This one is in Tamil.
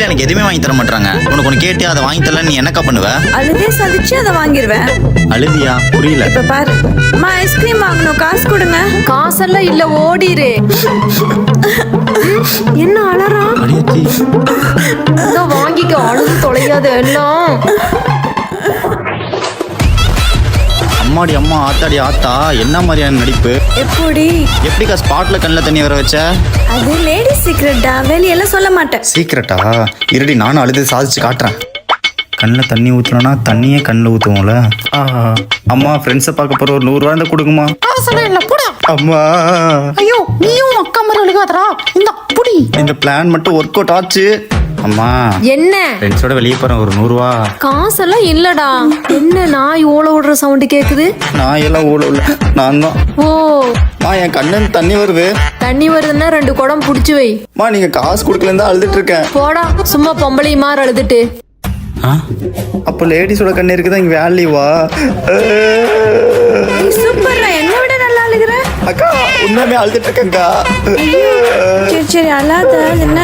வீட்ல எனக்கு எதுவுமே வாங்கி தர மாட்டாங்க. உனக்கு ஒன்று கேட்டு அதை வாங்கி தரல, நீ என்னக்கா பண்ணுவ? அழுதே சலிச்சு அதை வாங்கிடுவேன். அழுதியா? புரியல. இப்ப பாரு, அம்மா ஐஸ்கிரீம் வாங்கணும், காசு கொடுங்க. காசெல்லாம் இல்ல, ஓடிரு. என்ன அலறா? வாங்கிக்க, அழுது தொலையாது எல்லாம். அம்மாடி அம்மா, ஆத்தாடி ஆத்தா, என்ன மாதிரியான நடிப்பு? எப்படிக்கா ஸ்பாட்ல கண்ணில் தண்ணி வர வச்ச? அது லேடி சீக்ரெட்டா, வெளியெல்லாம் சொல்ல மாட்டேன். சீக்கிரட்டா? இருடி, நானும் அழுது சாதிச்சு காட்டுறேன். கண்ணில் தண்ணி ஊற்றலன்னா தண்ணியே கண்ணில் ஊற்றுவோம்ல. அம்மா, ஃப்ரெண்ட்ஸை பார்க்க போகிற ஒரு 100 ரூபாய் கொடுக்குமா? அம்மா, ஐயோ, நீயும் அக்கா மாதிரி அழுகாதரா. இந்த புடி. இந்த பிளான் மட்டும் ஒர்க் அவுட் ஆச்சு. அம்மா, என்ன ஃப்ரெண்ட்ஸோட வெளியே போகிறேன், ஒரு 100 ரூபா. காசெல்லாம் இல்லடா. என்ன நாய் ஓல விடுற சவுண்டு கேக்குது? நான் எல்லாம் ஓட இல்லை, நான் தான். ஓ, என் கண்ணு தண்ணி வருது. தண்ணி வருதுன்னா 2 குடம் புடிச்சு வை. நீங்க காசு கொடுக்கலன்னு தான் அழுதுட்டு இருக்கேன். போடா, சும்மா பொம்பளை மாதிரி அழுதுட்டு. அப்ப லேடிஸோட கண்ணு இருக்குதா இங்க வேல்யூவா? சூப்பர்ரா, என்ன விட நல்லா அழுகுற. அக்கா, உண்மையுமே அழுதுட்டு இருக்கேன்க்கா. சரி அழாத, என்ன